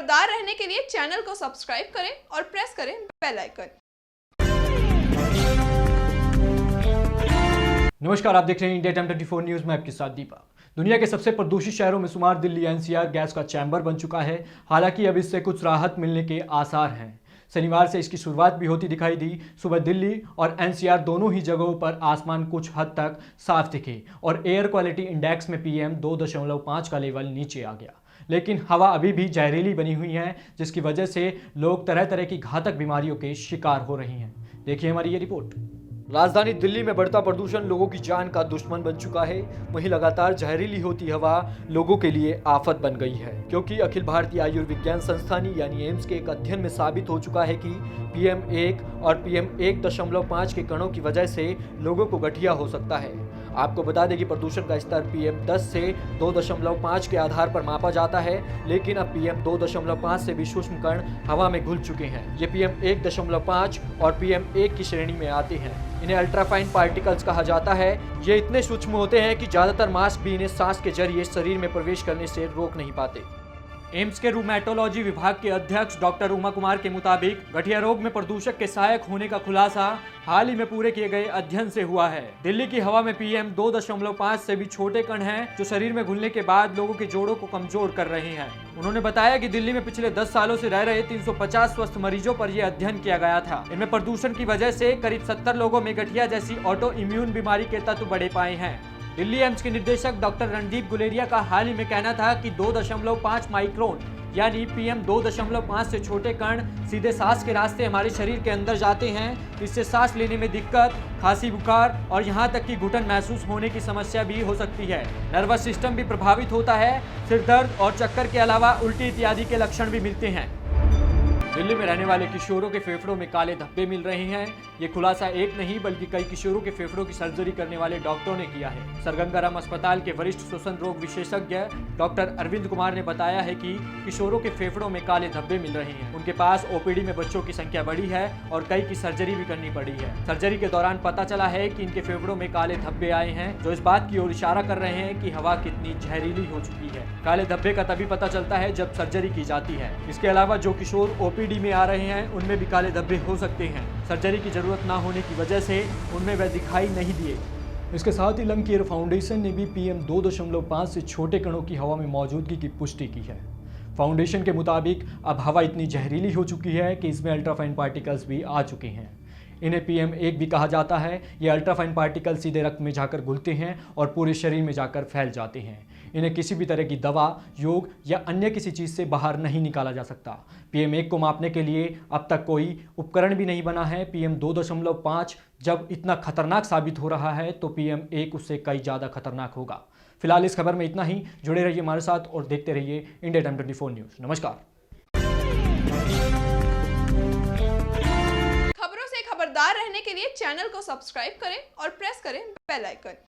खबरदार रहने के लिए चैनल को सब्सक्राइब करें और प्रेस करें बेल आइकन। नमस्कार, आप देख रहे हैं इंडिया टाइम 24 न्यूज में आपके साथ दीपक। दुनिया के सबसे प्रदूषित शहरों में शुमार दिल्ली एनसीआर गैस का चैम्बर बन चुका है। हालांकि अब इससे कुछ राहत मिलने के आसार हैं। शनिवार से इसकी शुरुआत भी होती दिखाई दी। सुबह दिल्ली और एनसीआर दोनों ही जगहों पर आसमान कुछ हद तक साफ दिखे और एयर क्वालिटी इंडेक्स में PM 2.5 का लेवल नीचे आ गया। लेकिन हवा अभी भी जहरीली बनी हुई है, जिसकी वजह से लोग तरह तरह की घातक बीमारियों के शिकार हो रही हैं। देखिए हमारी ये रिपोर्ट। राजधानी दिल्ली में बढ़ता प्रदूषण लोगों की जान का दुश्मन बन चुका है। वहीं लगातार जहरीली होती हवा लोगों के लिए आफत बन गई है, क्योंकि अखिल भारतीय आयुर्विज्ञान संस्थान यानी एम्स के एक अध्ययन में साबित हो चुका है कि PM 1 और PM 1.5 के कणों की वजह से लोगों को गठिया हो सकता है। आपको बता दें कि प्रदूषण का स्तर PM 10 से 2.5 के आधार पर मापा जाता है, लेकिन अब PM 2.5 से भी सूक्ष्म कण हवा में घुल चुके हैं। ये PM 1.5 और PM 1 की श्रेणी में आते हैं। इन्हें अल्ट्राफाइन पार्टिकल्स कहा जाता है। ये इतने सूक्ष्म होते हैं कि ज्यादातर मास्क भी इन्हें सांस के जरिए शरीर में प्रवेश करने से रोक नहीं पाते। एम्स के रूमेटोलॉजी विभाग के अध्यक्ष डॉक्टर उमा कुमार के मुताबिक गठिया रोग में प्रदूषक के सहायक होने का खुलासा हाल ही में पूरे किए गए अध्ययन से हुआ है। दिल्ली की हवा में PM 2.5 से भी छोटे कण हैं, जो शरीर में घुलने के बाद लोगों के जोड़ों को कमजोर कर रहे हैं। उन्होंने बताया कि दिल्ली में पिछले 10 सालों से रह रहे 350 स्वस्थ मरीजों पर यह अध्ययन किया गया था। इनमें प्रदूषण की वजह से करीब 70 लोगों में गठिया जैसी ऑटो इम्यून बीमारी के तत्व बढ़े पाए हैं। दिल्ली एम्स के निदेशक डॉक्टर रणदीप गुलेरिया का हाल ही में कहना था कि 2.5 माइक्रोन यानी PM 2.5 से छोटे कण सीधे सांस के रास्ते हमारे शरीर के अंदर जाते हैं। इससे सांस लेने में दिक्कत, खांसी, बुखार और यहाँ तक कि घुटन महसूस होने की समस्या भी हो सकती है। नर्वस सिस्टम भी प्रभावित होता है। सिर दर्द और चक्कर के अलावा उल्टी इत्यादि के लक्षण भी मिलते हैं। दिल्ली में रहने वाले किशोरों के फेफड़ों में काले धब्बे मिल रहे हैं। ये खुलासा एक नहीं बल्कि कई किशोरों के फेफड़ों की सर्जरी करने वाले डॉक्टरों ने किया है। सरगंगाराम अस्पताल के वरिष्ठ श्वसन रोग विशेषज्ञ डॉक्टर अरविंद कुमार ने बताया है कि किशोरों के फेफड़ों में काले धब्बे मिल रहे हैं। उनके पास OPD में बच्चों की संख्या बढ़ी है और कई की सर्जरी भी करनी पड़ी है। सर्जरी के दौरान पता चला है कि इनके फेफड़ों में काले धब्बे आए हैं, जो इस बात की ओर इशारा कर रहे हैं कि हवा कितनी जहरीली हो चुकी है। काले धब्बे का तभी पता चलता है जब सर्जरी की जाती है। इसके अलावा जो किशोर OPD में आ रहे हैं उनमें भी काले धब्बे हो सकते हैं। सर्जरी की जरूरत ना होने की वजह से उनमें वह दिखाई नहीं दिए। इसके साथ ही लंग केयर फाउंडेशन ने भी PM 2.5 से छोटे कणों की हवा में मौजूदगी की पुष्टि की है। फाउंडेशन के मुताबिक अब हवा इतनी जहरीली हो चुकी है कि इसमें अल्ट्राफाइन पार्टिकल्स भी आ चुके हैं। इन्हें PM 1 भी कहा जाता है। ये अल्ट्राफाइन पार्टिकल सीधे रक्त में जाकर घुलते हैं और पूरे शरीर में जाकर फैल जाते हैं। इन्हें किसी भी तरह की दवा, योग या अन्य किसी चीज़ से बाहर नहीं निकाला जा सकता। PM 1 को मापने के लिए अब तक कोई उपकरण भी नहीं बना है। PM 2.5 जब इतना खतरनाक साबित हो रहा है तो PM 1 उससे कई ज़्यादा खतरनाक होगा। फिलहाल इस खबर में इतना ही। जुड़े रहिए हमारे साथ और देखते रहिए इंडिया टाइम 24 न्यूज़। नमस्कार। खबरों से खबरदार रहने के लिए चैनल को सब्सक्राइब करें और प्रेस करें बेल आइकन।